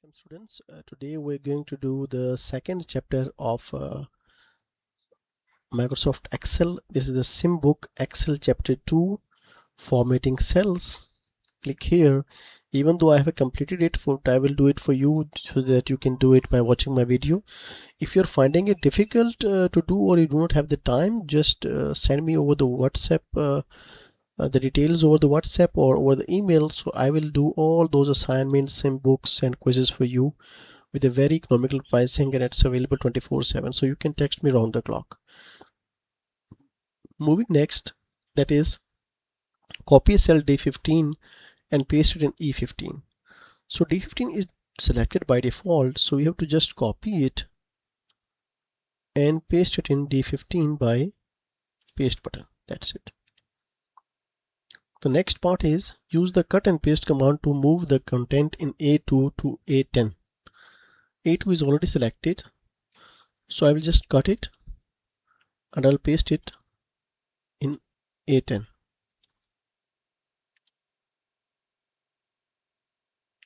Welcome students. Today we're going to do the second chapter of Microsoft Excel. This is the SIMbook Excel chapter 2, formatting cells. Click here. Even though I have completed it, I will do it for you so that you can do it by watching my video. If you're finding it difficult to do, or you do not have the time, just send me over the WhatsApp the details over the WhatsApp or over the email. So I will do all those assignments, SIMbooks and quizzes for you with a very economical pricing, and it's available 24/7, so you can text me around the clock. Moving next, that is copy cell D15 and paste it in E15. So D15 is selected by default, so you have to just copy it and paste it in D15 by paste button. That's it. The next part is use the cut and paste command to move the content in A2 to A10. A2 is already selected, so I will just cut it and I'll paste it in A10.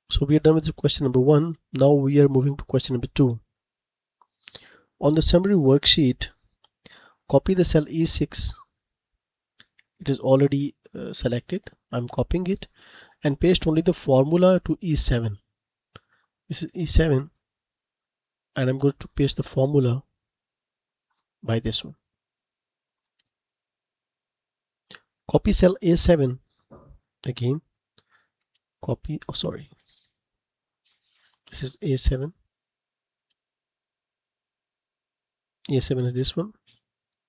So we are done with the question number 1. Now we are moving to question number 2. On the summary worksheet, copy the cell E6. It is already selected. I'm copying it and paste only the formula to E7. This is E7 and I'm going to paste the formula by this one. Copy cell A7 again. Copy, this is A7. A7 is this one.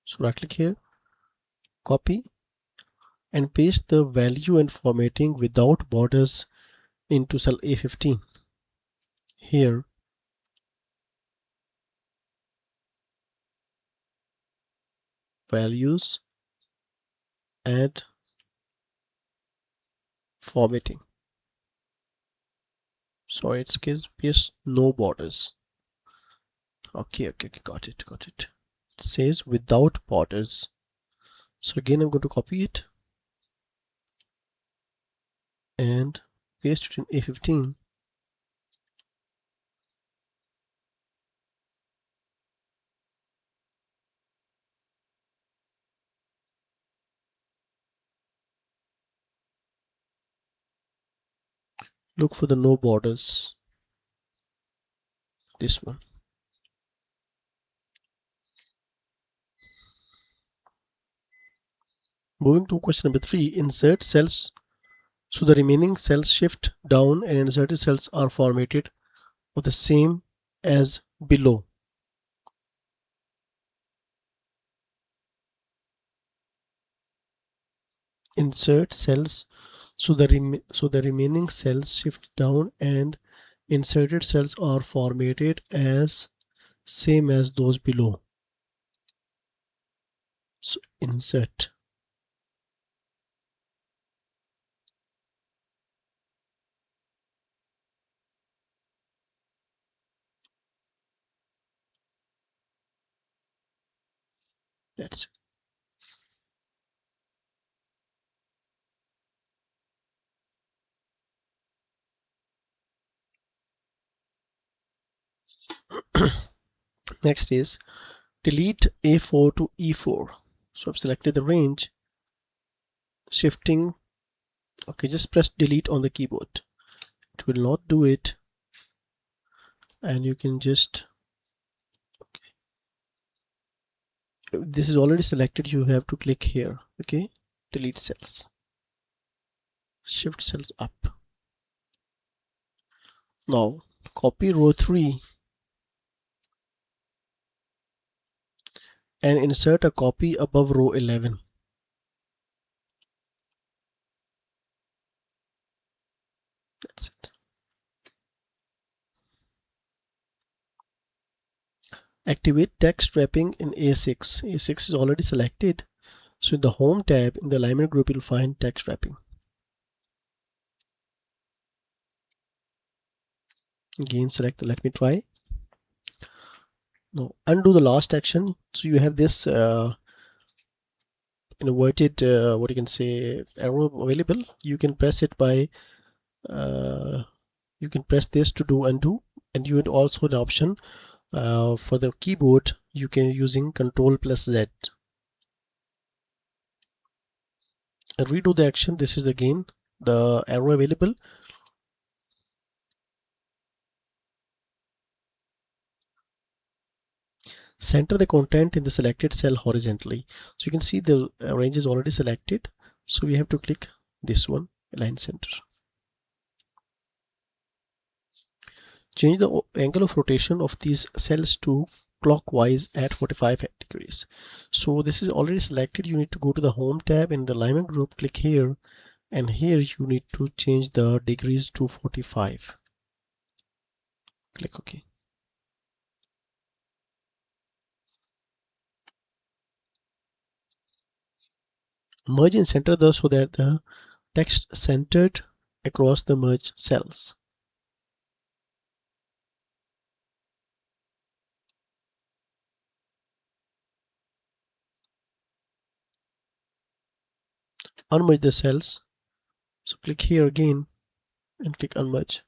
So right click here, copy and paste the value and formatting without borders into cell A15. Here, values, add formatting. Sorry, it's paste no borders. Okay, got it. It says without borders. So again, I'm going to copy it and paste it in A15. Look for the no borders. This one. Moving to question number 3, insert cells. So the remaining cells shift down and inserted cells are formatted of the same as below. Insert cells so the remaining cells shift down and inserted cells are formatted as same as those below. So insert. That's it. Next is delete A4 to E4. So I've selected the range, shifting. Okay, just press delete on the keyboard. It will not do it, and you can just, this is already selected, you have to click here. Okay, delete cells, shift cells up. Now copy row 3 and insert a copy above row 11. That's it. Activate text wrapping in A6. A6 is already selected, so in the home tab in the alignment group you'll find text wrapping. Again select let me try. Now undo the last action. So you have this inverted what you can say arrow available. You can press it by You can press this to do undo, and you had also an option for the keyboard. You can using Control plus Z. And redo the action. This is again the arrow available. Center the content in the selected cell horizontally. So you can see the range is already selected. So we have to click this one, align center. Change the angle of rotation of these cells to clockwise at 45 degrees. So this is already selected. You need to go to the home tab in the alignment group, click here, and here you need to change the degrees to 45. Click OK. Merge and center those so that the text centered across the merged cells. Unmerge the cells. So click here again and click unmerge.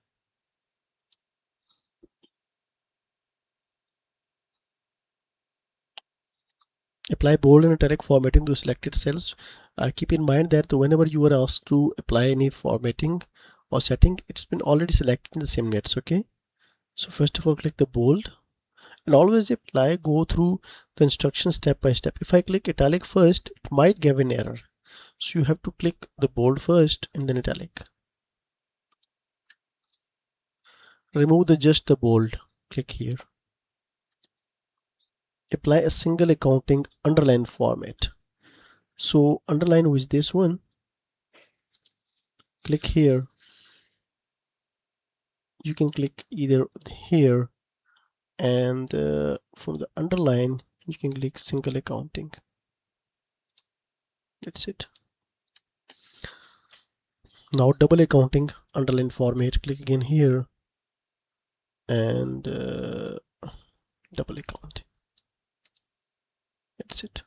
Apply bold and italic formatting to selected cells. Keep in mind that whenever you are asked to apply any formatting or setting, it's been already selected in the SIMnet. Okay, so first of all click the bold, and always apply, go through the instructions step by step. If I click italic first, it might give an error, so you have to click the bold first and then italic. Remove just the bold, click here. Apply a single accounting underline format. So underline with this one, click here. You can click either here, and from the underline you can click single accounting. That's it. Now double accounting underline format, click again here, and double accounting. That's it.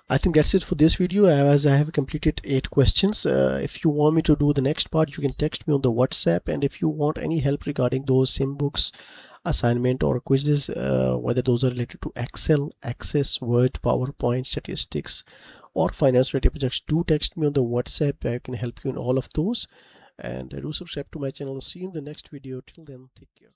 I think that's it for this video, as I have completed 8 questions. If you want me to do the next part, you can text me on the WhatsApp, and if you want any help regarding those SIMbooks assignment or quizzes, whether those are related to Excel, Access, Word, PowerPoint, statistics, or finance related projects, do text me on the WhatsApp. I can help you in all of those, and do subscribe to my channel. See you in the next video. Till then, take care.